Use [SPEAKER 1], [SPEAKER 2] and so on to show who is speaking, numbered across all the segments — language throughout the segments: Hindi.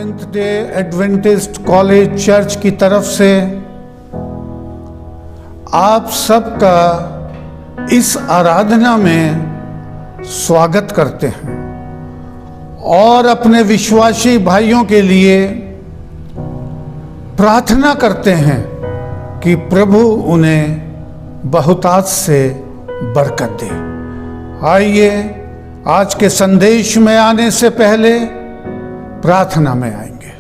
[SPEAKER 1] Seventh day Adventist college church की तरफ से आप सबका इस आराधना में स्वागत करते हैं और अपने विश्वासी भाइयों के लिए प्रार्थना करते हैं कि प्रभु उन्हें बहुतायत से बरकत दे। आइए आज के संदेश में आने से पहले प्रार्थना में आएंगे।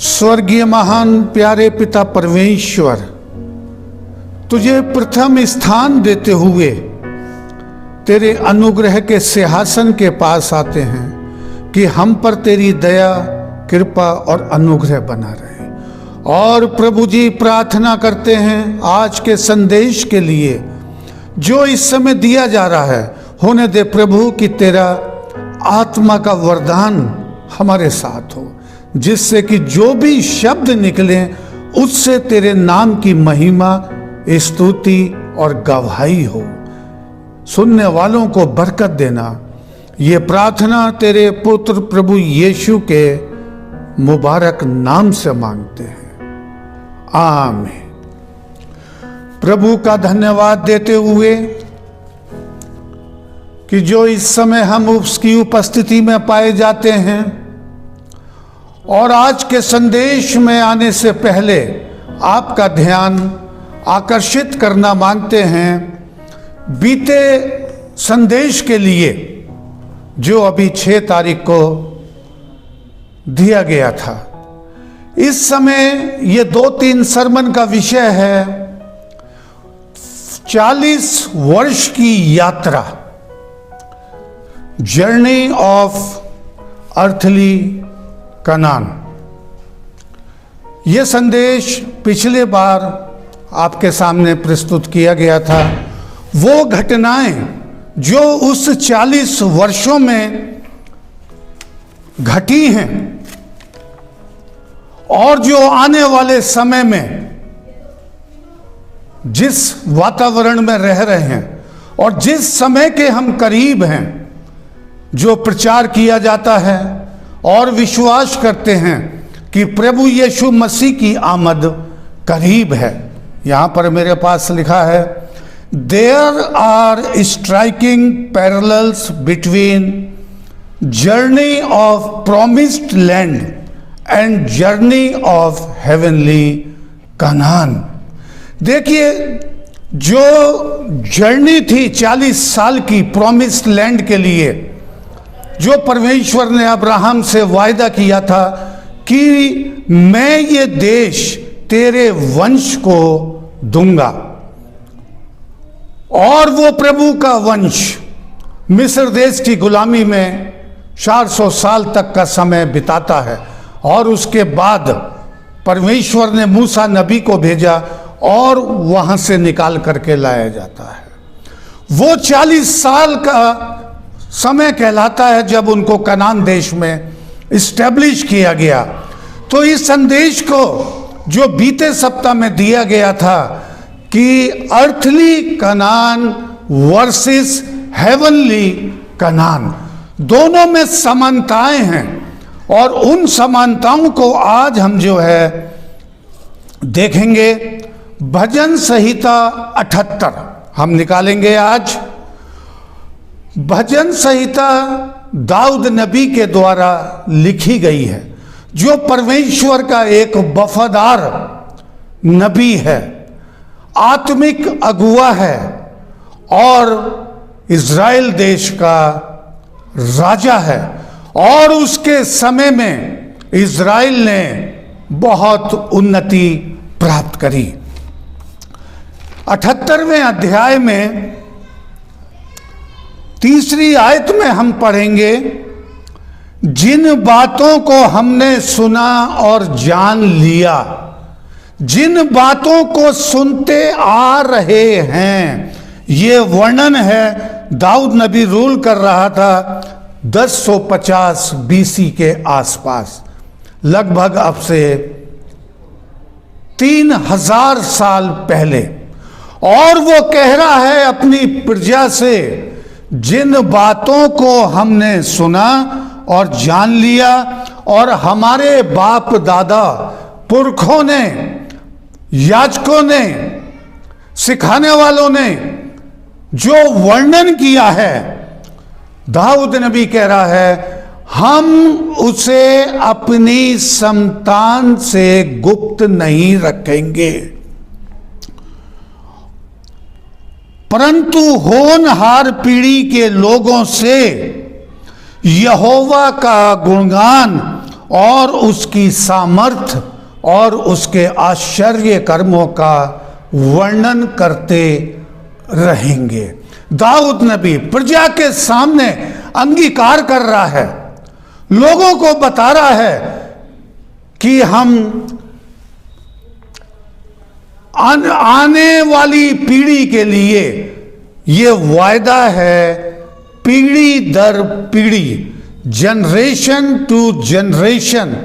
[SPEAKER 1] स्वर्गीय महान प्यारे पिता परमेश्वर, तुझे प्रथम स्थान देते हुए तेरे अनुग्रह के सिंहासन के पास आते हैं कि हम पर तेरी दया, कृपा और अनुग्रह बना रहे। और प्रभु जी प्रार्थना करते हैं आज के संदेश के लिए जो इस समय दिया जा रहा है, होने दे प्रभु कि तेरा आत्मा का वरदान हमारे साथ हो, जिससे कि जो भी शब्द निकले उससे तेरे नाम की महिमा, स्तुति और गवाही हो। सुनने वालों को बरकत देना, ये प्रार्थना तेरे पुत्र प्रभु यीशु के मुबारक नाम से मांगते हैं, आमीन। प्रभु का धन्यवाद देते हुए कि जो इस समय हम उसकी उपस्थिति में पाए जाते हैं, और आज के संदेश में आने से पहले आपका ध्यान आकर्षित करना मांगते हैं बीते संदेश के लिए जो अभी 6 तारीख को दिया गया था। इस समय ये 2-3 सरमन का विषय है 40 वर्ष की यात्रा, जर्नी ऑफ अर्थली कनान। यह संदेश पिछले बार आपके सामने प्रस्तुत किया गया था। वो घटनाएं जो उस 40 वर्षों में घटी हैं और जो आने वाले समय में जिस वातावरण में रह रहे हैं और जिस समय के हम करीब हैं, जो प्रचार किया जाता है और विश्वास करते हैं कि प्रभु यीशु मसीह की आमद करीब है। यहां पर मेरे पास लिखा है, there are striking parallels between journey of promised land and journey of heavenly Canaan. देखिए, जो जर्नी थी 40 साल की प्रॉमिस्ड लैंड के लिए, जो परमेश्वर ने अब्राहम से वायदा किया था कि मैं ये देश तेरे वंश को दूंगा, और वो प्रभु का वंश मिस्र देश की गुलामी में 400 साल तक का समय बिताता है, और उसके बाद परमेश्वर ने मूसा नबी को भेजा और वहां से निकाल करके लाया जाता है। वो 40 साल का समय कहलाता है जब उनको कनान देश में इस्टेब्लिश किया गया। तो इस संदेश को जो बीते सप्ताह में दिया गया था कि earthly Kanan versus heavenly Kanan, दोनों में समानताएं हैं, और उन समानताओं को आज हम जो है देखेंगे। भजन संहिता 78 हम निकालेंगे आज। भजन संहिता दाऊद नबी के द्वारा लिखी गई है, जो परमेश्वर का एक वफादार नबी है, आत्मिक अगुआ है और इज़राइल देश का राजा है। और उसके समय में इज़राइल ने बहुत उन्नति प्राप्त करी। 78वें अध्याय में 3री आयत में हम पढ़ेंगे, जिन बातों को हमने सुना और जान लिया, जिन बातों को सुनते आ रहे हैं। ये वर्णन है, दाऊद नबी रूल कर रहा था 1050 BC के आसपास, लगभग अब से 3000 साल पहले। और वो कह रहा है अपनी प्रजा से, जिन बातों को हमने सुना और जान लिया, और हमारे बाप दादा पुरखों ने, याजकों ने, सिखाने वालों ने जो वर्णन किया है, दाऊद नबी कह रहा है हम उसे अपनी संतान से गुप्त नहीं रखेंगे, परंतु होनहार पीढ़ी के लोगों से यहोवा का गुणगान और उसकी सामर्थ और उसके आश्चर्य कर्मों का वर्णन करते रहेंगे। दाऊद नबी प्रजा के सामने अंगीकार कर रहा है, लोगों को बता रहा है कि हम आने वाली पीढ़ी के लिए ये वायदा है, पीढ़ी दर पीढ़ी, जनरेशन टू जनरेशन,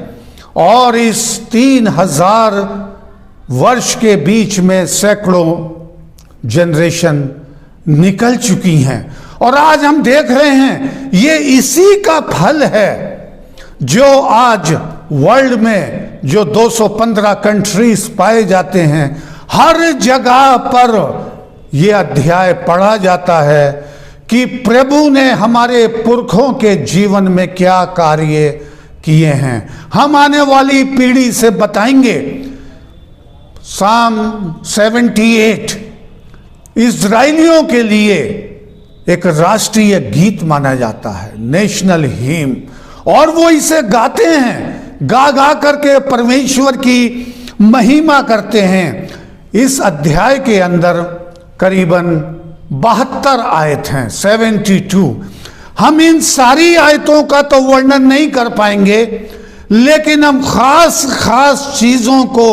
[SPEAKER 1] और इस 3000 वर्ष के बीच में सैकड़ों जनरेशन निकल चुकी हैं, और आज हम देख रहे हैं ये इसी का फल है जो आज वर्ल्ड में जो 215 कंट्रीज पाए जाते हैं, हर जगह पर यह अध्याय पढ़ा जाता है कि प्रभु ने हमारे पुरखों के जीवन में क्या कार्य किए हैं। हम आने वाली पीढ़ी से बताएंगे। साम 78 इजराइलियों के लिए एक राष्ट्रीय गीत माना जाता है, नेशनल हिम, और वो इसे गाते हैं, गा गा करके परमेश्वर की महिमा करते हैं। इस अध्याय के अंदर करीबन 72 आयत हैं, 72। हम इन सारी आयतों का तो वर्णन नहीं कर पाएंगे, लेकिन हम खास खास चीजों को,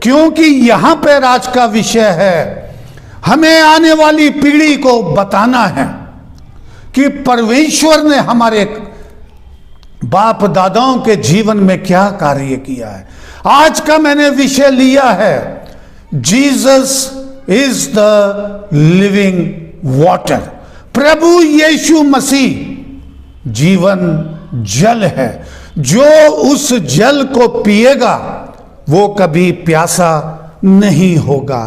[SPEAKER 1] क्योंकि यहां पर आज का विषय है, हमें आने वाली पीढ़ी को बताना है कि परमेश्वर ने हमारे बाप दादाओं के जीवन में क्या कार्य किया है। आज का मैंने विषय लिया है, Jesus is the living water. प्रभु यीशु मसीह जीवन जल है, जो उस जल को पिएगा वो कभी प्यासा नहीं होगा।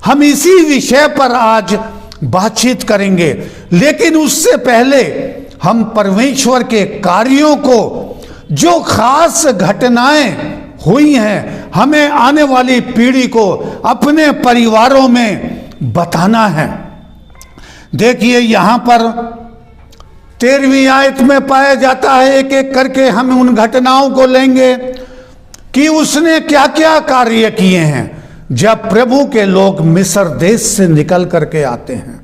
[SPEAKER 1] हम इसी विषय पर आज बातचीत करेंगे, लेकिन उससे पहले हम परमेश्वर के कार्यों को, जो खास घटनाएं हुई हैं, हमें आने वाली पीढ़ी को अपने परिवारों में बताना है। देखिए यहां पर 13वीं आयत में पाया जाता है, एक एक करके हम उन घटनाओं को लेंगे कि उसने क्या क्या कार्य किए हैं जब प्रभु के लोग मिस्र देश से निकल करके आते हैं।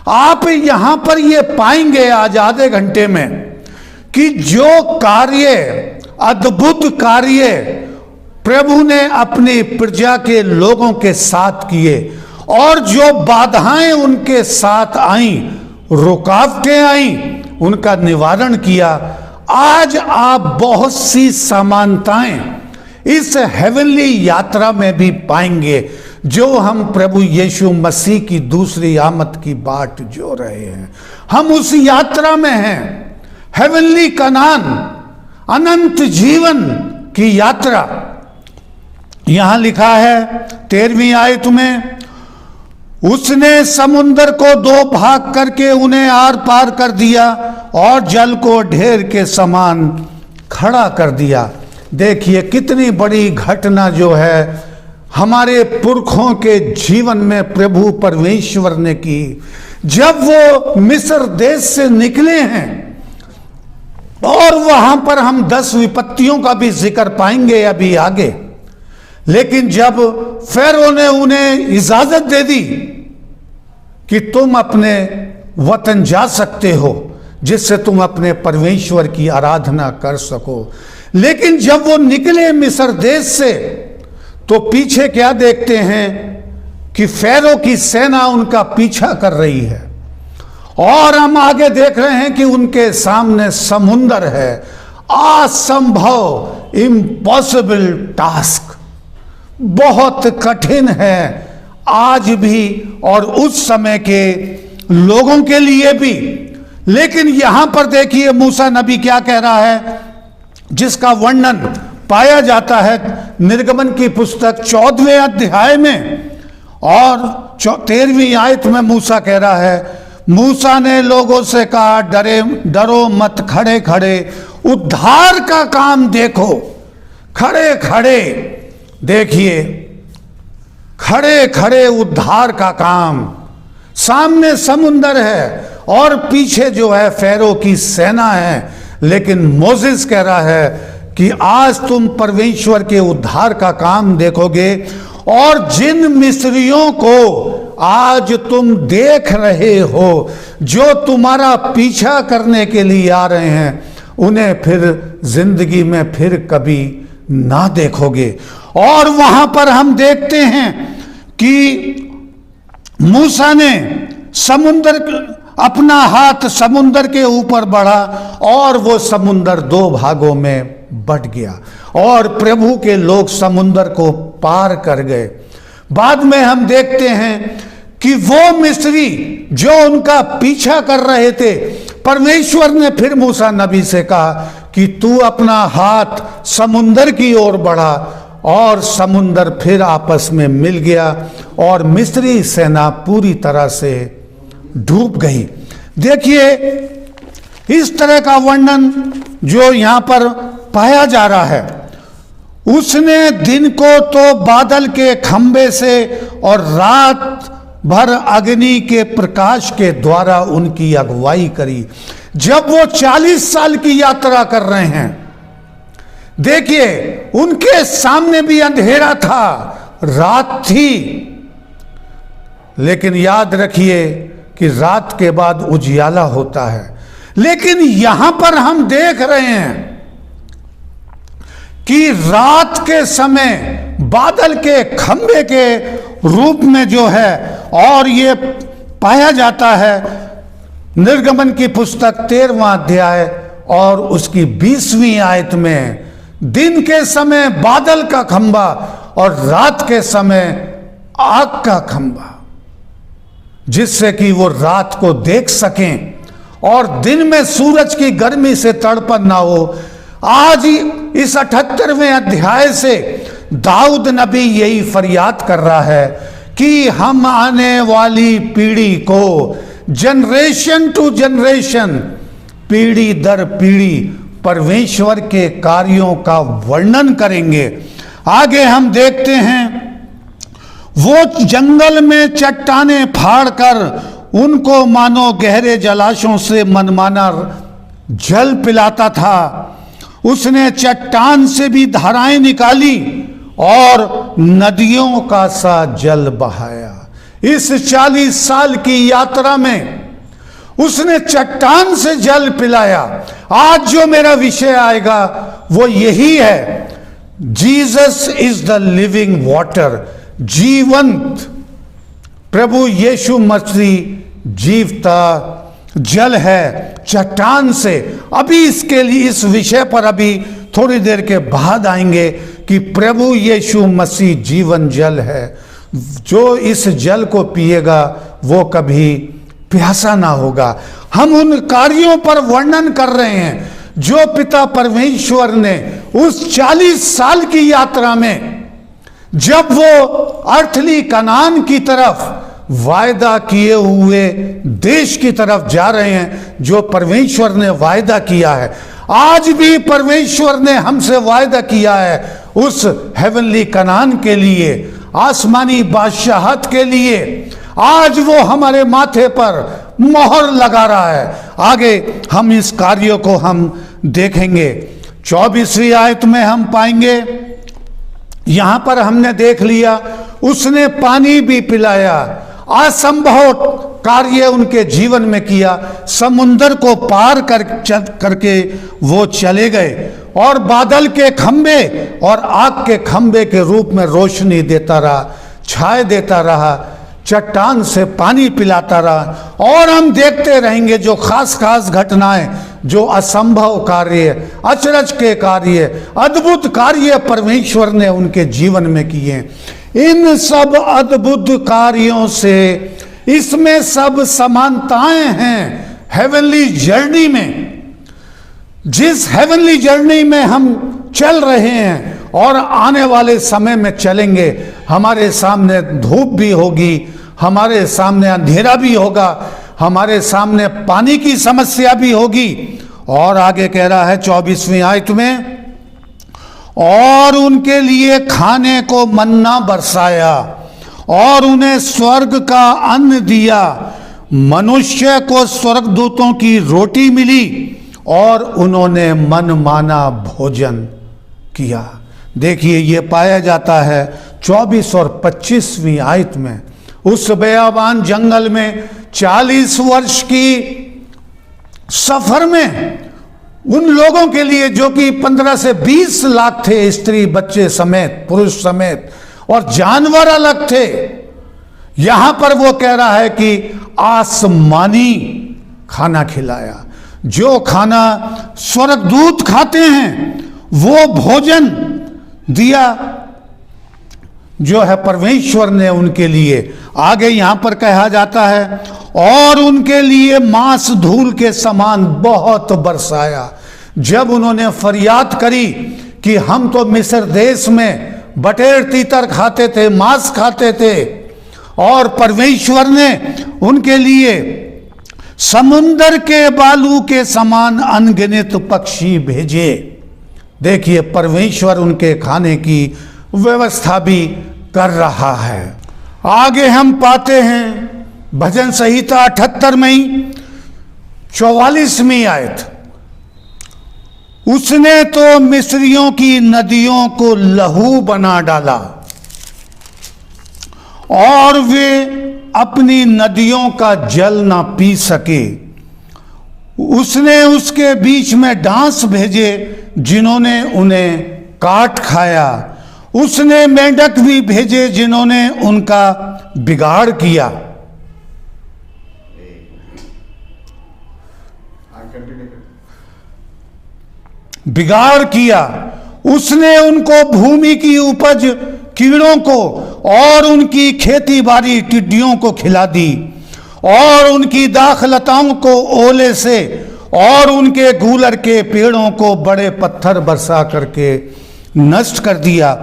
[SPEAKER 1] आप यहां पर ये पाएंगे आज आधे घंटे में कि जो कार्य, अद्भुत कार्य प्रभु ने अपनी प्रजा के लोगों के साथ किए, और जो बाधाएं उनके साथ आईं, रुकावटें आईं, उनका निवारण किया। आज आप बहुत सी समानताएं इस हेवनली यात्रा में भी पाएंगे, जो हम प्रभु यीशु मसीह की दूसरी आमद की बाट जो रहे हैं। हम उस यात्रा में हैं, हेवनली कनान, अनंत जीवन की यात्रा। यहां लिखा है 13वीं आयत में, उसने समुद्र को 2 भाग करके उन्हें आर पार कर दिया और जल को ढेर के समान खड़ा कर दिया। देखिए कितनी बड़ी घटना जो है हमारे पुरखों के जीवन में प्रभु परमेश्वर ने की। जब वो मिस्र देश से निकले हैं, और वहां पर हम 10 विपत्तियों का भी जिक्र पाएंगे अभी आगे, लेकिन जब फैरो ने उन्हें इजाजत दे दी कि तुम अपने वतन जा सकते हो, जिससे तुम अपने परमेश्वर की आराधना कर सको, लेकिन जब वो निकले मिस्र देश से, तो पीछे क्या देखते हैं कि फैरो की सेना उनका पीछा कर रही है, और हम आगे देख रहे हैं कि उनके सामने समुंदर है। असंभव, इम्पॉसिबल टास्क, बहुत कठिन है आज भी और उस समय के लोगों के लिए भी, लेकिन यहां पर देखिए मूसा नबी क्या कह रहा है, जिसका वर्णन पाया जाता है निर्गमन की पुस्तक 14वें अध्याय में और 13वीं आयत में। मूसा कह रहा है, मूसा ने लोगों से कहा, डरो मत, खड़े खड़े उद्धार का काम देखो। खड़े खड़े देखिए, खड़े खड़े उद्धार का काम। सामने समुंदर है और पीछे जो है फैरो की सेना है, लेकिन मोसेस कह रहा है कि आज तुम परमेश्वर के उद्धार का काम देखोगे, और जिन मिस्रियों को आज तुम देख रहे हो, जो तुम्हारा पीछा करने के लिए आ रहे हैं, उन्हें फिर जिंदगी में फिर कभी ना देखोगे। और वहां पर हम देखते हैं कि मूसा ने अपना हाथ समुंदर के ऊपर बढ़ा और वो समुंदर 2 भागों में बट गया और प्रभु के लोग समुंदर को पार कर गए। बाद में हम देखते हैं कि वो मिस्री जो उनका पीछा कर रहे थे, परमेश्वर ने फिर मूसा नबी से कहा कि तू अपना हाथ समुंदर की ओर बढ़ा, और समुंदर फिर आपस में मिल गया और मिस्री सेना पूरी तरह से डूब गई। देखिए इस तरह का वर्णन जो यहां पर पाया जा रहा है। उसने दिन को तो बादल के खंबे से और रात भर अग्नि के प्रकाश के द्वारा उनकी अगुवाई करी। जब वो 40 साल की यात्रा कर रहे हैं, देखिए उनके सामने भी अंधेरा था, रात थी, लेकिन याद रखिए कि रात के बाद उजियाला होता है। लेकिन यहां पर हम देख रहे हैं कि रात के समय बादल के खंबे के रूप में जो है, और ये पाया जाता है निर्गमन की पुस्तक 13वां अध्याय और उसकी 20वीं आयत में, दिन के समय बादल का खंबा और रात के समय आग का खंबा, जिससे कि वो रात को देख सकें और दिन में सूरज की गर्मी से तड़पन ना हो। आज इस 78वें अध्याय से दाऊद नबी यही फरियाद कर रहा है कि हम आने वाली पीढ़ी को जनरेशन टू जनरेशन, पीढ़ी दर पीढ़ी परमेश्वर के कार्यों का वर्णन करेंगे। आगे हम देखते हैं, वो जंगल में चट्टानें फाड़कर उनको मानो गहरे जलाशयों से मनमाना जल पिलाता था। उसने चट्टान से भी धाराएं निकाली और नदियों का सा जल बहाया। इस 40 साल की यात्रा में उसने चट्टान से जल पिलाया। आज जो मेरा विषय आएगा वो यही है, Jesus is the living water. जीवंत प्रभु यीशु मसीह जीवता जल है चट्टान से। अभी इसके लिए इस विषय पर अभी थोड़ी देर के बाद आएंगे कि प्रभु यीशु मसीह जीवन जल है। जो इस जल को पिएगा वो कभी प्यासा ना होगा। हम उन कार्यों पर वर्णन कर रहे हैं जो पिता परमेश्वर ने उस 40 साल की यात्रा में, जब वो अर्थली कनान की तरफ वायदा किए हुए देश की तरफ जा रहे हैं, जो परमेश्वर ने वायदा किया है। आज भी परमेश्वर ने हमसे वायदा किया है उस हेवनली कनान के लिए, आसमानी बादशाहत के लिए। आज वो हमारे माथे पर मोहर लगा रहा है। आगे हम इस कार्य को हम देखेंगे। 24वीं आयत में हम पाएंगे, यहां पर हमने देख लिया, उसने पानी भी पिलाया। असंभव कार्य उनके जीवन में किया। समुंदर को पार करके वो चले गए और बादल के खंबे और आग के खंबे के रूप में रोशनी देता रहा, छाए देता रहा, चट्टान से पानी पिलाता रहा। और हम देखते रहेंगे जो खास खास घटनाएं, जो असंभव कार्य, अचरज के कार्य, अद्भुत कार्य परमेश्वर ने उनके जीवन में किए। इन सब अद्भुत कार्यों से इसमें सब समानताएं हैं हेवनली जर्नी में, जिस हेवनली जर्नी में हम चल रहे हैं और आने वाले समय में चलेंगे, हमारे सामने धूप भी होगी, हमारे सामने अंधेरा भी होगा, हमारे सामने पानी की समस्या भी होगी। और आगे कह रहा है 24वीं आयत में, और उनके लिए खाने को मन्ना बरसाया और उन्हें स्वर्ग का अन्न दिया। मनुष्य को स्वर्गदूतों की रोटी मिली और उन्होंने मनमाना भोजन किया। देखिए, ये पाया जाता है 24 और 25वीं आयत में। उस बेयाबान जंगल में 40 वर्ष की सफर में उन लोगों के लिए जो कि 15 से 20 लाख थे, स्त्री बच्चे समेत, पुरुष समेत, और जानवर अलग थे, यहां पर वो कह रहा है कि आसमानी खाना खिलाया। जो खाना स्वर्गदूत खाते हैं वो भोजन दिया जो है परमेश्वर ने उनके लिए। आगे यहां पर कहा जाता है, और उनके लिए मांस धूल के समान बहुत बरसाया। जब उन्होंने फरियाद करी कि हम तो मिस्र देश में बटेर तीतर खाते थे, मांस खाते थे, और परमेश्वर ने उनके लिए समुंदर के बालू के समान अनगिनत पक्षी भेजे। देखिए, परमेश्वर उनके खाने की व्यवस्था भी कर रहा है। आगे हम पाते हैं भजन संहिता 78 में ही 44वीं आयत, उसने तो मिस्रियों की नदियों को लहू बना डाला और वे अपनी नदियों का जल ना पी सके। उसने उसके बीच में डांस भेजे जिन्होंने उन्हें काट खाया। उसने मेंढक भी भेजे जिन्होंने उनका बिगाड़ किया। बिगाड़ किया। उसने उनको भूमि की उपज कीड़ों को और उनकी खेती बाड़ी टिड्डियों को खिला दी, और उनकी दाखलताओं को ओले से और उनके गूलर के पेड़ों को बड़े पत्थर बरसा करके नष्ट कर दिया।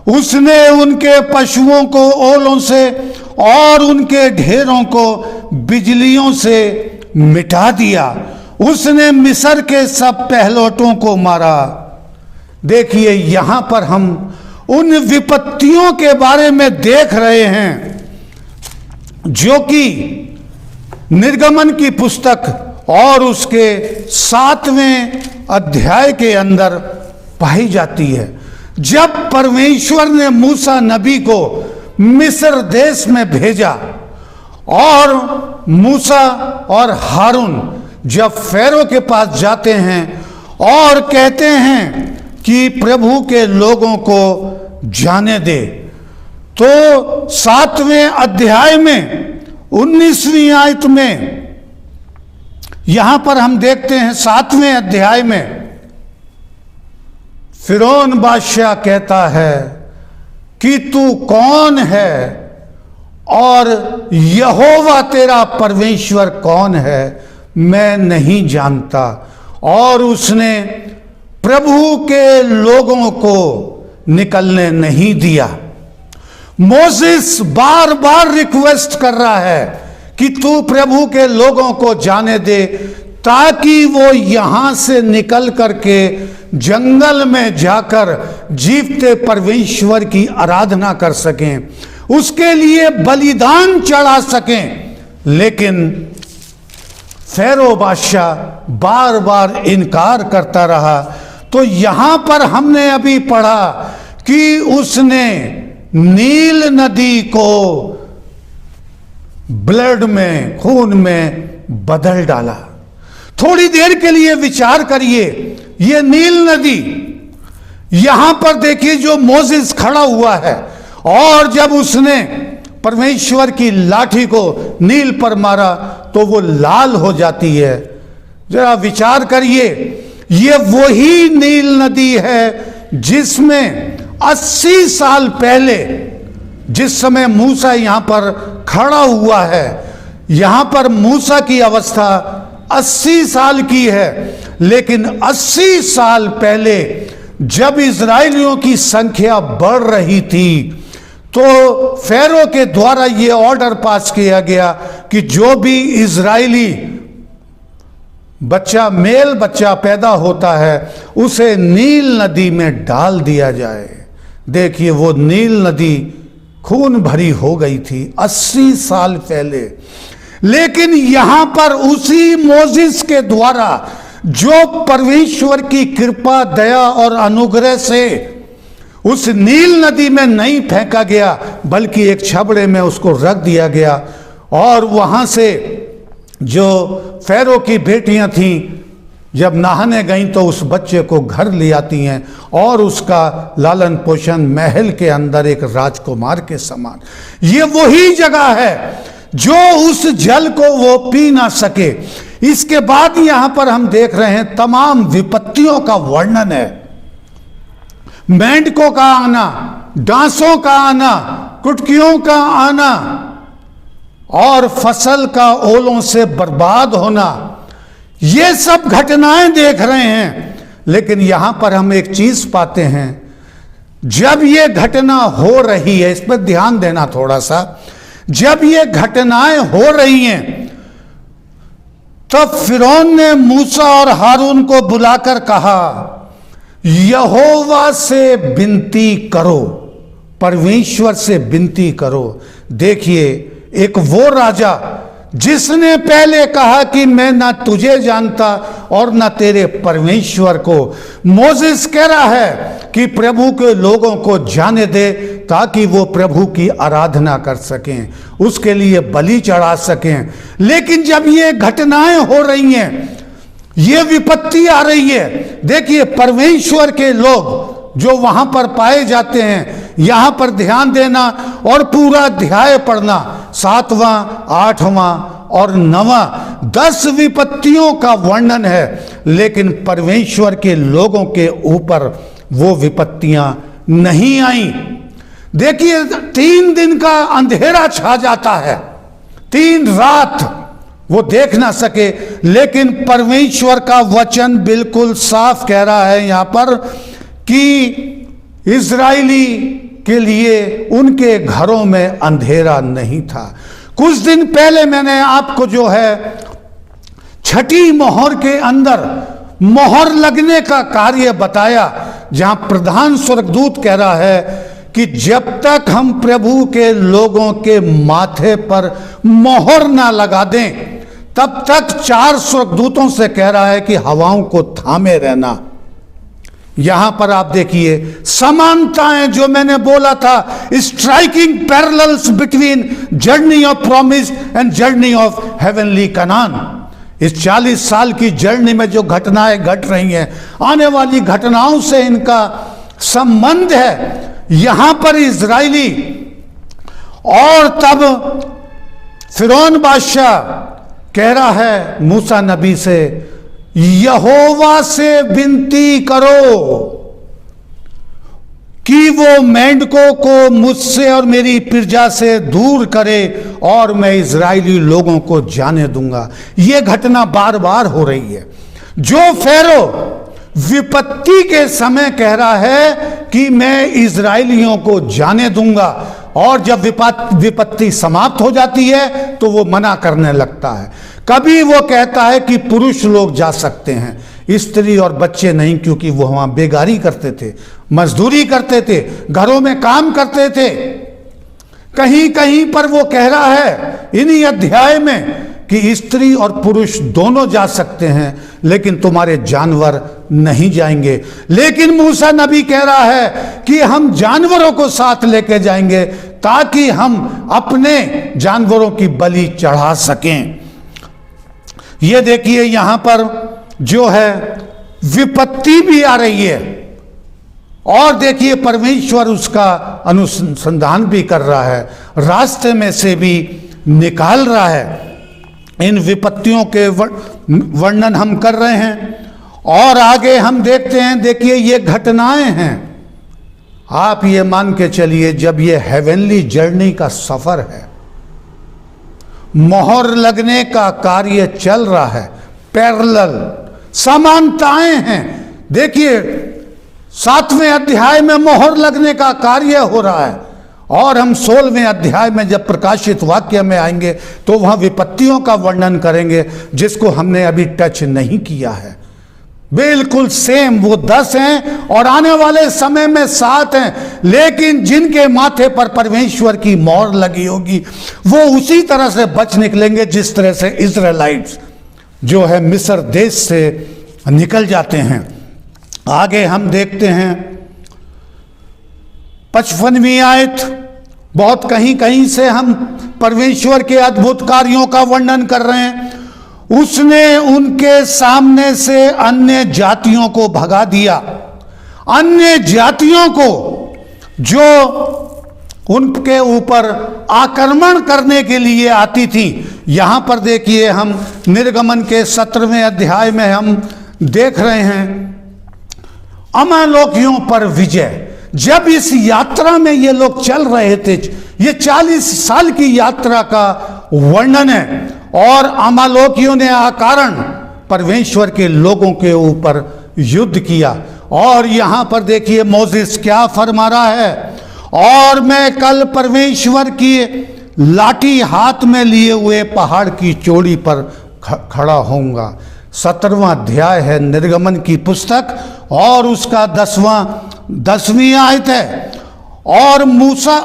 [SPEAKER 1] उसने उनके पशुओं को ओलों से और उनके ढेरों को बिजलियों से मिटा दिया। उसने मिस्र के सब पहलौठों को मारा। देखिए, यहां पर हम उन विपत्तियों के बारे में देख रहे हैं जो कि निर्गमन की पुस्तक और उसके 7वें अध्याय के अंदर पाई जाती है। जब परमेश्वर ने मूसा नबी को मिस्र देश में भेजा और मूसा और हारून जब फैरो के पास जाते हैं और कहते हैं कि प्रभु के लोगों को जाने दे, तो 7वें अध्याय में 19वीं आयत में यहां पर हम देखते हैं 7वें अध्याय में फिरौन बादशाह कहता है कि तू कौन है और यहोवा तेरा परमेश्वर कौन है, मैं नहीं जानता। और उसने प्रभु के लोगों को निकलने नहीं दिया। मोसेस बार बार रिक्वेस्ट कर रहा है कि तू प्रभु के लोगों को जाने दे ताकि वो यहां से निकल करके जंगल में जाकर जीवते परमेश्वर की आराधना कर सकें, उसके लिए बलिदान चढ़ा सकें। लेकिन फैरो बादशाह बार बार इनकार करता रहा। तो यहां पर हमने अभी पढ़ा कि उसने नील नदी को ब्लड में, खून में बदल डाला। थोड़ी देर के लिए विचार करिए, ये नील नदी, यहां पर देखिए जो मोसेस खड़ा हुआ है, और जब उसने परमेश्वर की लाठी को नील पर मारा तो वो लाल हो जाती है। जरा विचार करिए, ये वही नील नदी है जिसमें 80 साल पहले, जिस समय मूसा यहां पर खड़ा हुआ है, यहां पर मूसा की अवस्था 80 साल की है, लेकिन 80 साल पहले जब इजराइलियों की संख्या बढ़ रही थी तो फेरो के द्वारा यह ऑर्डर पास किया गया कि जो भी इजराइली बच्चा, मेल बच्चा पैदा होता है उसे नील नदी में डाल दिया जाए। देखिए वो नील नदी खून भरी हो गई थी 80 साल पहले। लेकिन यहां पर उसी मोजिस के द्वारा, जो परमेश्वर की कृपा, दया और अनुग्रह से उस नील नदी में नहीं फेंका गया बल्कि एक छबड़े में उसको रख दिया गया, और वहां से जो फेरो की बेटियां थीं जब नहाने गईं तो उस बच्चे को घर ले आती हैं और उसका लालन पोषण महल के अंदर एक राजकुमार के समान। ये वही जगह है जो उस जल को वो पी ना सके। इसके बाद यहां पर हम देख रहे हैं तमाम विपत्तियों का वर्णन है। मेंढकों का आना, डांसों का आना, कुटकियों का आना और फसल का ओलों से बर्बाद होना, ये सब घटनाएं देख रहे हैं। लेकिन यहां पर हम एक चीज पाते हैं, जब ये घटना हो रही है, इस पर ध्यान देना थोड़ा सा, जब ये घटनाएं हो रही हैं तब फिरौन ने मूसा और हारून को बुलाकर कहा, यहोवा से विनती करो, परमेश्वर से विनती करो। देखिए एक वो राजा जिसने पहले कहा कि मैं ना तुझे जानता और ना तेरे परमेश्वर को। मोसेस कह रहा है कि प्रभु के लोगों को जाने दे ताकि वो प्रभु की आराधना कर सकें, उसके लिए बलि चढ़ा सकें। लेकिन जब ये घटनाएं हो रही हैं, ये विपत्ति आ रही है, देखिए परमेश्वर के लोग जो वहां पर पाए जाते हैं, यहां पर ध्यान देना और पूरा अध्याय पढ़ना, 7वां, 8वां और 9वां, 10 विपत्तियों का वर्णन है। लेकिन परमेश्वर के लोगों के ऊपर वो विपत्तियां नहीं आई। देखिए 3 दिन का अंधेरा छा जाता है, 3 रात वो देख ना सके। लेकिन परमेश्वर का वचन बिल्कुल साफ कह रहा है यहां पर कि इजराइली के लिए उनके घरों में अंधेरा नहीं था। कुछ दिन पहले मैंने आपको जो है छठी मोहर के अंदर मोहर लगने का कार्य बताया, जहां प्रधान स्वर्गदूत कह रहा है कि जब तक हम प्रभु के लोगों के माथे पर मोहर ना लगा दें तब तक 4 स्वर्गदूतों से कह रहा है कि हवाओं को थामे रहना। यहां पर आप देखिए समानताएं जो मैंने बोला था, striking parallels between journey of promise and journey of heavenly Kanan. इस 40 साल की जर्नी में जो घटनाएं घट रही हैं, आने वाली घटनाओं से इनका संबंध है। यहां पर इजराइली, और तब फिरौन बादशाह कह रहा है मूसा नबी से, यहोवा से विनती करो कि वो मेंढकों को मुझसे और मेरी प्रजा से दूर करे और मैं इजरायली लोगों को जाने दूंगा। ये घटना बार बार हो रही है। जो फेरो विपत्ति के समय कह रहा है कि मैं इजरायलियों को जाने दूंगा, और जब विपत्ति समाप्त हो जाती है तो वो मना करने लगता है। कभी वो कहता है कि पुरुष लोग जा सकते हैं, स्त्री और बच्चे नहीं, क्योंकि वो वहां बेगारी करते थे, मजदूरी करते थे, घरों में काम करते थे। कहीं कहीं पर वो कह रहा है इन्हीं अध्याय में कि स्त्री और पुरुष दोनों जा सकते हैं, लेकिन तुम्हारे जानवर नहीं जाएंगे। लेकिन मूसा नबी कह रहा है कि हम जानवरों को साथ लेके जाएंगे ताकि हम अपने जानवरों की बलि चढ़ा सकें। ये देखिए यहां पर जो है विपत्ति भी आ रही है, और देखिए परमेश्वर उसका अनुसंधान भी कर रहा है, रास्ते में से भी निकाल रहा है। इन विपत्तियों के वर्णन हम कर रहे हैं, और आगे हम देखते हैं। देखिए ये घटनाएं हैं, आप ये मान के चलिए जब ये हेवनली जर्नी का सफर है, मोहर लगने का कार्य चल रहा है, पैरेलल, समानताएं हैं। देखिए 7वें अध्याय में मोहर लगने का कार्य हो रहा है और हम 16वें अध्याय में जब प्रकाशित वाक्य में आएंगे तो वहां विपत्तियों का वर्णन करेंगे जिसको हमने अभी टच नहीं किया है। बिल्कुल सेम वो 10 हैं और आने वाले समय में 7 हैं, लेकिन जिनके माथे पर परमेश्वर की मोहर लगी होगी वो उसी तरह से बच निकलेंगे जिस तरह से इजराइलाइट्स जो है मिस्र देश से निकल जाते हैं। आगे हम देखते हैं 55वीं आयत। बहुत कहीं कहीं से हम परमेश्वर के अद्भुत कार्यों का वर्णन कर रहे हैं। उसने उनके सामने से अन्य जातियों को भगा दिया, अन्य जातियों को जो उनके ऊपर आक्रमण करने के लिए आती थी। यहां पर देखिए हम निर्गमन के 17वें अध्याय में हम देख रहे हैं अमालेकियों पर विजय। जब इस यात्रा में ये लोग चल रहे थे, ये 40 साल की यात्रा का वर्णन है और अमालेकियों ने अकारण परमेश्वर के लोगों के ऊपर युद्ध किया। और यहां पर देखिए मोसेस क्या फरमा रहा है, और मैं कल परमेश्वर की लाठी हाथ में लिए हुए पहाड़ की चोटी पर खड़ा होऊंगा। 17वां अध्याय है निर्गमन की पुस्तक और उसका 10वीं आयत है। और मूसा,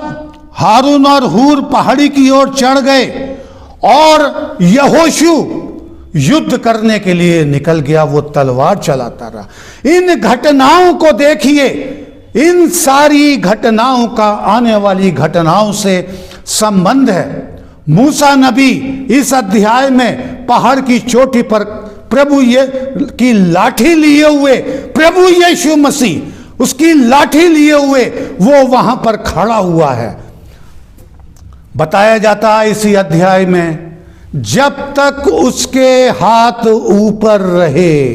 [SPEAKER 1] हारून और हूर पहाड़ी की ओर चढ़ गए और यहोशू युद्ध करने के लिए निकल गया, वो तलवार चलाता रहा। इन घटनाओं को देखिए, इन सारी घटनाओं का आने वाली घटनाओं से संबंध है। मूसा नबी इस अध्याय में पहाड़ की चोटी पर प्रभु की लाठी लिए हुए, प्रभु यीशु मसीह उसकी लाठी लिए हुए वो वहां पर खड़ा हुआ है। बताया जाता है इसी अध्याय में, जब तक उसके हाथ ऊपर रहे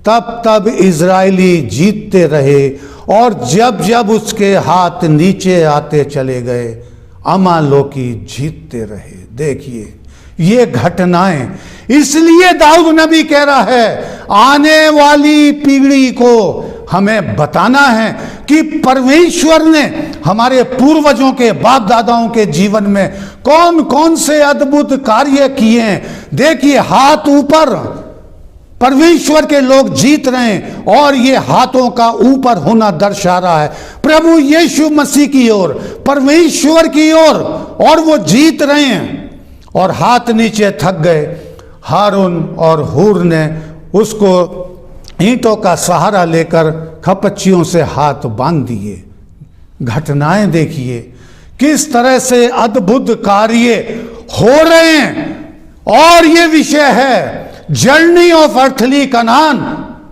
[SPEAKER 1] तब तब इजरायली जीतते रहे, और जब जब उसके हाथ नीचे आते चले गए अमालेकी जीतते रहे। देखिए ये घटनाएं, इसलिए दाऊद नबी कह रहा है आने वाली पीढ़ी को हमें बताना है कि परमेश्वर ने हमारे पूर्वजों के बाप दादाओं के जीवन में कौन कौन से अद्भुत कार्य किए हैं। देखिए हाथ ऊपर, परमेश्वर के लोग जीत रहे हैं और ये हाथों का ऊपर होना दर्शा रहा है प्रभु यीशु मसीह की ओर, परमेश्वर की ओर, और वो जीत रहे हैं। और हाथ नीचे थक गए। हारून और हूर ने उसको ईंटों का सहारा लेकर खपच्चियों से हाथ बांध दिए। घटनाएं देखिए किस तरह से अद्भुत कार्य हो रहे हैं। और ये विषय है journey of earthly Kanan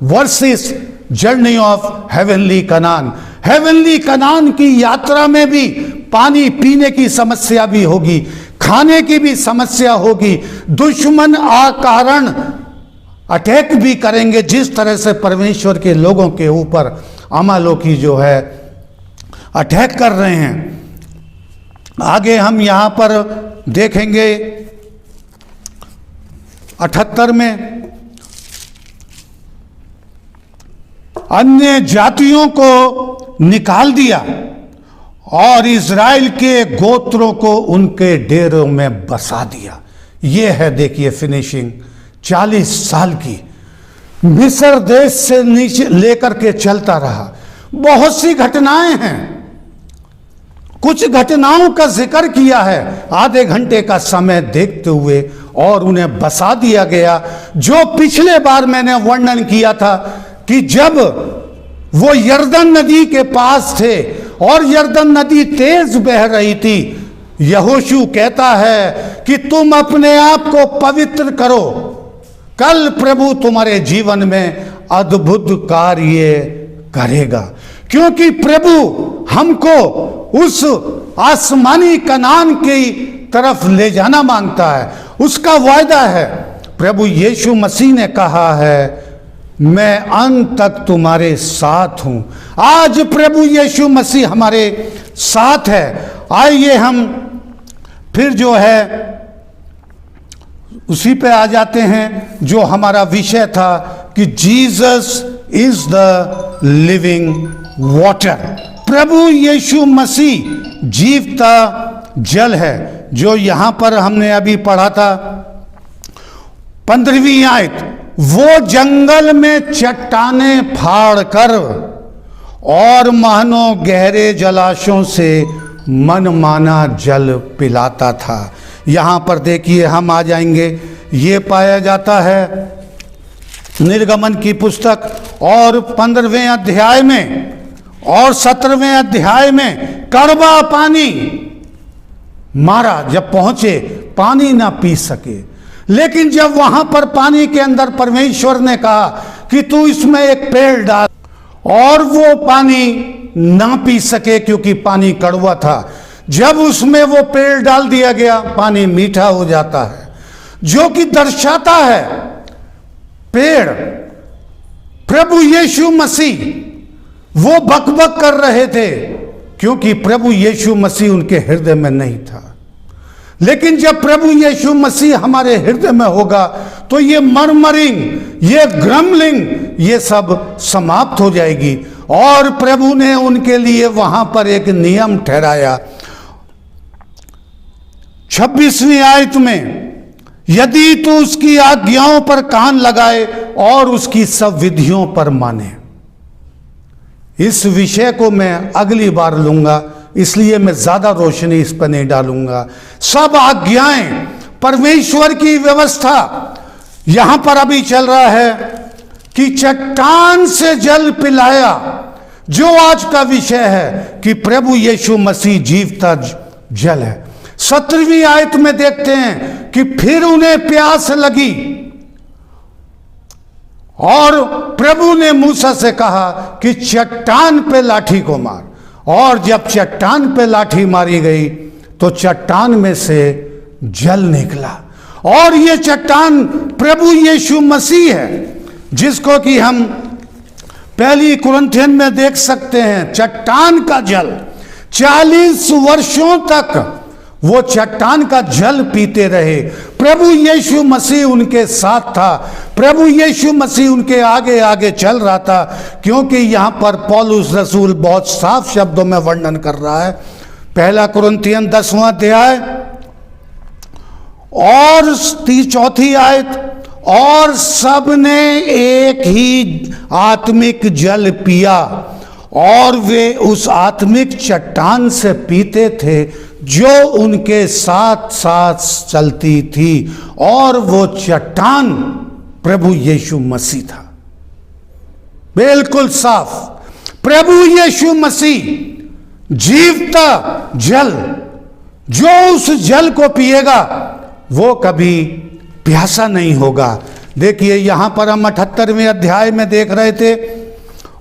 [SPEAKER 1] versus journey of heavenly Kanan. Heavenly Kanan की यात्रा में भी पानी पीने की समस्या भी होगी, खाने की भी समस्या होगी, दुश्मन आकारण अटैक भी करेंगे, जिस तरह से परमेश्वर के लोगों के ऊपर अमालेकी जो है अटैक कर रहे हैं। आगे हम यहां पर देखेंगे 78 में, अन्य जातियों को निकाल दिया और इज़राइल के गोत्रों को उनके डेरों में बसा दिया। ये है देखिए फिनिशिंग 40 साल की। मिस्र देश से नीचे लेकर के चलता रहा। बहुत सी घटनाएं हैं, कुछ घटनाओं का जिक्र किया है आधे घंटे का समय देखते हुए, और उन्हें बसा दिया गया। जो पिछले बार मैंने वर्णन किया था कि जब वो यरदन नदी के पास थे और यरदन नदी तेज बह रही थी, यहोशू कहता है कि तुम अपने आप को पवित्र करो, कल प्रभु तुम्हारे जीवन में अद्भुत कार्य करेगा। क्योंकि प्रभु हमको उस आसमानी कनान की तरफ ले जाना मांगता है, उसका वायदा है। प्रभु यीशु मसीह ने कहा है मैं अंत तक तुम्हारे साथ हूं। आज प्रभु यीशु मसीह हमारे साथ है। आइए हम फिर जो है उसी पे आ जाते हैं जो हमारा विषय था कि Jesus is the living water. प्रभु यीशु मसीह जीवता जल है, जो यहां पर हमने अभी पढ़ा था 15वीं आयत। वो जंगल में चट्टानें फाड़ कर और महनों गहरे जलाशयों से मनमाना जल पिलाता था। यहां पर देखिए हम आ जाएंगे, ये पाया जाता है निर्गमन की पुस्तक और 15वें अध्याय में और 17वें अध्याय में। कड़वा पानी मारा, जब पहुंचे पानी ना पी सके, लेकिन जब वहां पर पानी के अंदर परमेश्वर ने कहा कि तू इसमें एक पेड़ डाल, और वो पानी ना पी सके क्योंकि पानी कड़वा था। जब उसमें वो पेड़ डाल दिया गया, पानी मीठा हो जाता है, जो कि दर्शाता है पेड़ प्रभु यीशु मसीह। वो बकबक कर रहे थे क्योंकि प्रभु यीशु मसीह उनके हृदय में नहीं था। लेकिन जब प्रभु यीशु मसीह हमारे हृदय में होगा तो ये मर्मरिंग, ये ग्रम्बलिंग, ये सब समाप्त हो जाएगी। और प्रभु ने उनके लिए वहां पर एक नियम ठहराया 26वीं आयत में, यदि तू उसकी आज्ञाओं पर कान लगाए और उसकी सब विधियों पर माने। इस विषय को मैं अगली बार लूंगा, इसलिए मैं ज्यादा रोशनी इस पर नहीं डालूंगा। सब आज्ञाएं, परमेश्वर की व्यवस्था यहां पर अभी चल रहा है कि चट्टान से जल पिलाया, जो आज का विषय है कि प्रभु यीशु मसीह जीवता जल है। 17वीं आयत में देखते हैं कि फिर उन्हें प्यास लगी और प्रभु ने मूसा से कहा कि चट्टान पे लाठी को मार। और जब चट्टान पे लाठी मारी गई तो चट्टान में से जल निकला, और ये चट्टान प्रभु यीशु मसीह है, जिसको कि हम पहली कुरिन्थियन में देख सकते हैं। चट्टान का जल 40 वर्षों तक वो चट्टान का जल पीते रहे। प्रभु यीशु मसीह उनके साथ था, प्रभु यीशु मसीह उनके आगे आगे चल रहा था, क्योंकि यहां पर पौलुस रसूल बहुत साफ शब्दों में वर्णन कर रहा है। पहला कुरिन्थियन 10वां अध्याय और 4थी आयत, और सबने एक ही आत्मिक जल पिया और वे उस आत्मिक चट्टान से पीते थे जो उनके साथ साथ चलती थी, और वो चट्टान प्रभु यीशु मसीह था। बिल्कुल साफ, प्रभु यीशु मसीह जीवता जल, जो उस जल को पिएगा वो कभी प्यासा नहीं होगा। देखिए यहां पर हम 78वें अध्याय में देख रहे थे,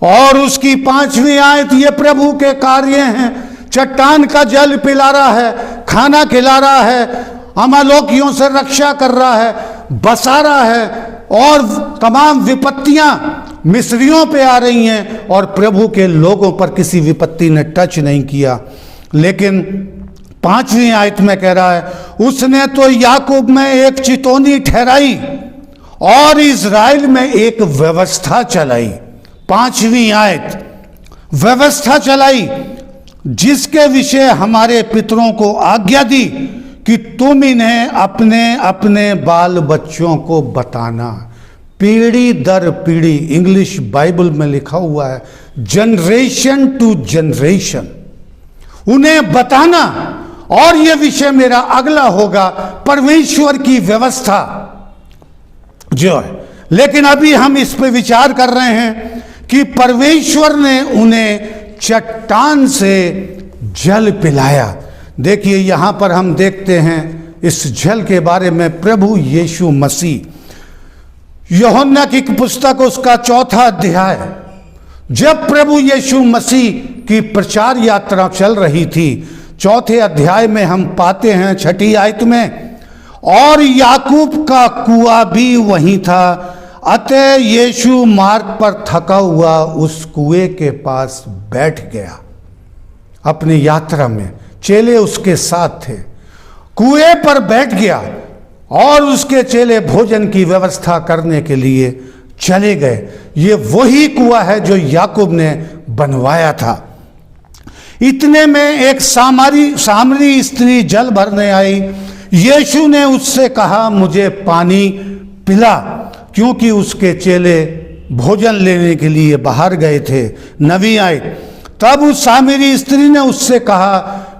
[SPEAKER 1] और उसकी 5वीं आयत, ये प्रभु के कार्य हैं। चट्टान का जल पिला रहा है, खाना खिला रहा है, अमालोकियों से रक्षा कर रहा है, बसा रहा है, और तमाम विपत्तियां मिस्रियों पे आ रही हैं और प्रभु के लोगों पर किसी विपत्ति ने टच नहीं किया। लेकिन 5वीं आयत में कह रहा है, उसने तो याकूब में एक चितौनी ठहराई और इज़राइल में एक व्यवस्था चलाई। 5वीं आयत, व्यवस्था चलाई, जिसके विषय हमारे पितरों को आज्ञा दी कि तुम इन्हें अपने अपने बाल बच्चों को बताना। पीढ़ी दर पीढ़ी, इंग्लिश बाइबल में लिखा हुआ है जनरेशन टू जनरेशन, उन्हें बताना। और यह विषय मेरा अगला होगा, परमेश्वर की व्यवस्था जो है। लेकिन अभी हम इस पे विचार कर रहे हैं कि परमेश्वर ने उन्हें चट्टान से जल पिलाया। देखिए यहां पर हम देखते हैं इस जल के बारे में प्रभु यीशु मसीह। यूहन्ना की पुस्तक उसका 4था अध्याय, जब प्रभु यीशु मसीह की प्रचार यात्रा चल रही थी, 4थे अध्याय में हम पाते हैं 6ठी आयत में, और याकूब का कुआं भी वहीं था, अतः यीशु मार्ग पर थका हुआ उस कुएं के पास बैठ गया। अपनी यात्रा में चेले उसके साथ थे, कुएं पर बैठ गया। और उसके चेले भोजन की व्यवस्था करने के लिए चले गए। ये वही कुआं है जो याकूब ने बनवाया था। इतने में एक सामरी स्त्री जल भरने आई। यीशु ने उससे कहा, मुझे पानी पिला, क्योंकि उसके चेले भोजन लेने के लिए बाहर गए थे, नबी आए। तब उस सामरी स्त्री ने उससे कहा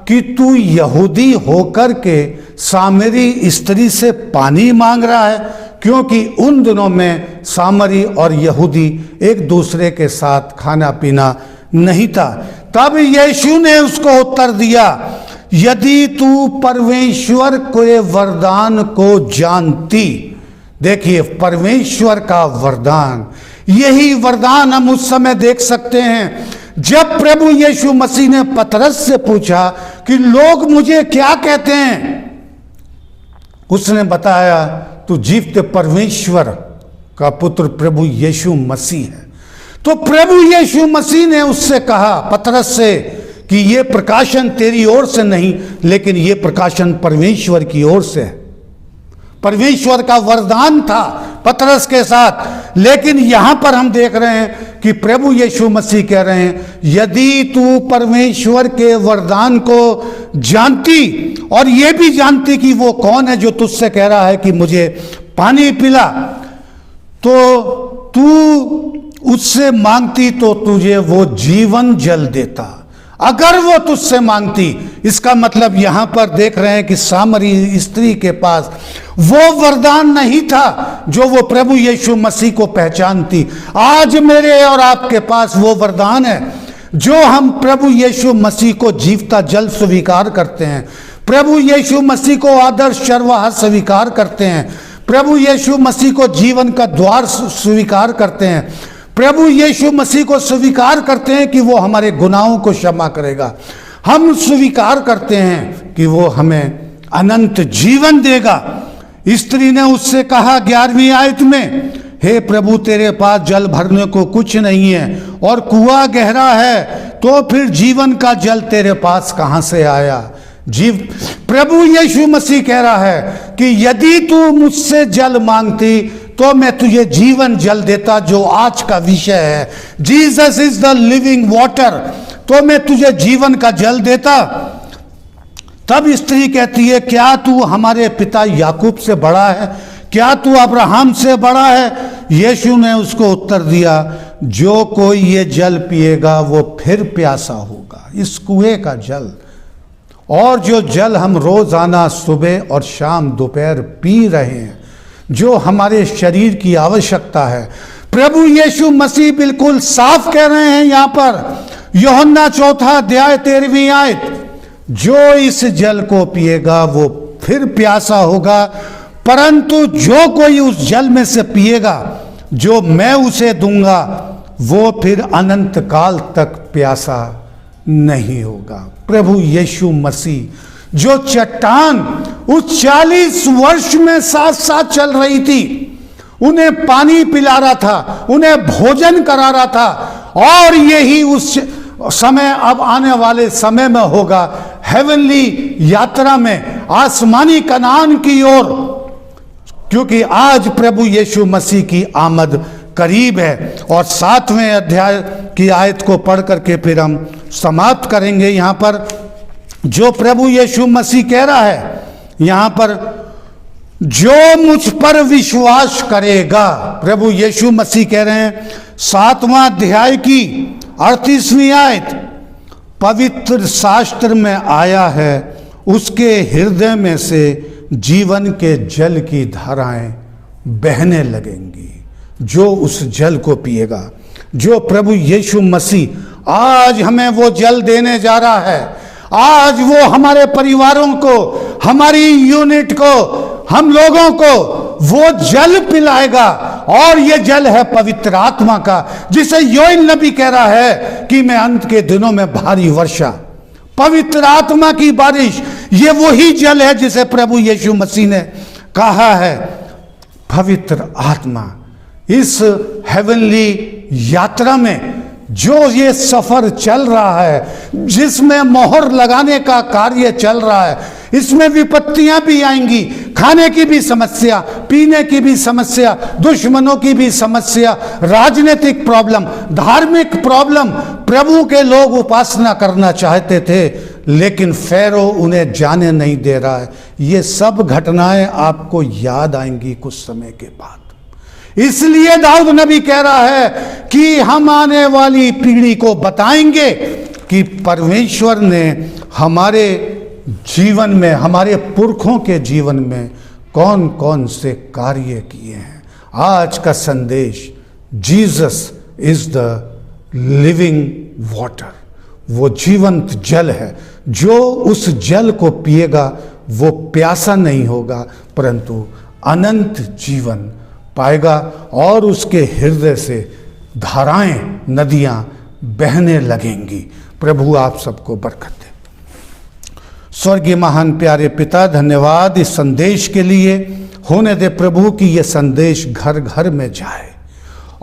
[SPEAKER 1] कि तू यहूदी होकर के सामरी स्त्री से पानी मांग रहा है, क्योंकि उन दिनों में सामरी और यहूदी एक दूसरे के साथ खाना पीना नहीं था। तब यीशु ने उसको उत्तर दिया, यदि तू परमेश्वर के वरदान को जानती। देखिए, परमेश्वर का वरदान, यही वरदान हम उस समय देख सकते हैं जब प्रभु यीशु मसीह ने पतरस से पूछा कि लोग मुझे क्या कहते हैं। उसने बताया, तू जीवते परमेश्वर का पुत्र प्रभु यीशु मसीह है। तो प्रभु यीशु मसीह ने उससे कहा, पतरस से, कि ये प्रकाशन तेरी ओर से नहीं, लेकिन ये प्रकाशन परमेश्वर की ओर से है। परमेश्वर का वरदान था पतरस के साथ। लेकिन यहां पर हम देख रहे हैं कि प्रभु यीशु मसीह कह रहे हैं, यदि तू परमेश्वर के वरदान को जानती और ये भी जानती कि वो कौन है जो तुझसे कह रहा है कि मुझे पानी पिला, तो तू उससे मांगती तो तुझे वो जीवन जल देता। अगर वो तुझसे मांगती, इसका मतलब यहां पर देख रहे हैं कि सामरी स्त्री के पास वो वरदान नहीं था जो वो प्रभु यीशु मसीह को पहचानती। आज मेरे और आपके पास वो वरदान है जो हम प्रभु यीशु मसीह को जीवता जल स्वीकार करते हैं, प्रभु यीशु मसीह को आदर्श चरवाहा स्वीकार करते हैं, प्रभु यीशु मसीह को जीवन का द्वार स्वीकार करते हैं, प्रभु यीशु मसीह को स्वीकार करते हैं कि वो हमारे गुनाहों को क्षमा करेगा। हम स्वीकार करते हैं कि वो हमें अनंत जीवन देगा। स्त्री ने उससे कहा 11वीं आयत में, हे प्रभु, तेरे पास जल भरने को कुछ नहीं है और कुआं गहरा है, तो फिर जीवन का जल तेरे पास कहां से आया। प्रभु यीशु मसीह कह रहा है कि यदि तू मुझसे जल मांगती तो मैं तुझे जीवन जल देता, जो आज का विषय है। Jesus is the living water, तो मैं तुझे जीवन का जल देता। तब स्त्री कहती है, क्या तू हमारे पिता याकूब से बड़ा है? क्या तू अब्राहम से बड़ा है? यीशु ने उसको उत्तर दिया, जो कोई ये जल पिएगा वो फिर प्यासा होगा, इस कुएं का जल, और जो जल हम रोजाना सुबह और शाम दोपहर पी रहे हैं, जो हमारे शरीर की आवश्यकता है। प्रभु यीशु मसीह बिल्कुल साफ कह रहे हैं यहां पर, यूहन्ना 4 अध्याय 13वीं आयत, जो इस जल को पिएगा वो फिर प्यासा होगा, परंतु जो कोई उस जल में से पिएगा जो मैं उसे दूंगा, वो फिर अनंत काल तक प्यासा नहीं होगा। प्रभु यीशु मसीह जो चट्टान उस 40 वर्ष में साथ साथ चल रही थी, उन्हें पानी पिला रहा था, उन्हें भोजन करा रहा था, और यही उस समय अब आने वाले समय में होगा, हेवनली यात्रा में, आसमानी कनान की ओर, क्योंकि आज प्रभु यीशु मसीह की आमद करीब है। और 7वें अध्याय की आयत को पढ़ करके फिर हम समाप्त करेंगे। यहां पर जो प्रभु यीशु मसीह कह रहा है, यहां पर, जो मुझ पर विश्वास करेगा, प्रभु यीशु मसीह कह रहे हैं, 7वां अध्याय की 38वीं आयत, पवित्र शास्त्र में आया है, उसके हृदय में से जीवन के जल की धाराएं बहने लगेंगी। जो उस जल को पिएगा, जो प्रभु यीशु मसीह आज हमें वो जल देने जा रहा है, आज वो हमारे परिवारों को, हमारी यूनिट को, हम लोगों को वो जल पिलाएगा। और ये जल है पवित्र आत्मा का, जिसे योएल नबी कह रहा है कि मैं अंत के दिनों में भारी वर्षा, पवित्र आत्मा की बारिश, ये वही जल है जिसे प्रभु यीशु मसीह ने कहा है पवित्र आत्मा। इस हेवनली यात्रा में जो ये सफर चल रहा है, जिसमें मोहर लगाने का कार्य चल रहा है, इसमें विपत्तियां भी आएंगी, खाने की भी समस्या, पीने की भी समस्या, दुश्मनों की भी समस्या, राजनीतिक प्रॉब्लम, धार्मिक प्रॉब्लम। प्रभु के लोग उपासना करना चाहते थे लेकिन फैरो उन्हें जाने नहीं दे रहा है। ये सब घटनाएं आपको याद आएंगी कुछ समय के बाद। इसलिए दाऊद नबी कह रहा है कि हम आने वाली पीढ़ी को बताएंगे कि परमेश्वर ने हमारे जीवन में, हमारे पुरखों के जीवन में कौन कौन से कार्य किए हैं। आज का संदेश, Jesus is the living water, वो जीवंत जल है। जो उस जल को पिएगा वो प्यासा नहीं होगा परंतु अनंत जीवन पाएगा और उसके हृदय से धाराएं, नदियां बहने लगेंगी। प्रभु आप सबको बरकत दे। स्वर्गीय महान प्यारे पिता, धन्यवाद इस संदेश के लिए। होने दे प्रभु कि यह संदेश घर घर में जाए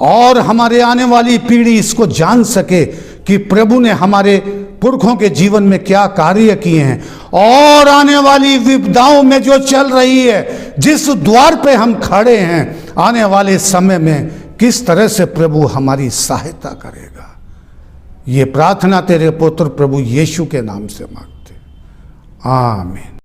[SPEAKER 1] और हमारे आने वाली पीढ़ी इसको जान सके कि प्रभु ने हमारे पुरखों के जीवन में क्या कार्य किए हैं और आने वाली विपदाओं में जो चल रही है, जिस द्वार पे हम खड़े हैं, आने वाले समय में किस तरह से प्रभु हमारी सहायता करेगा। ये प्रार्थना तेरे पुत्र प्रभु यीशु के नाम से मांगते, आमीन।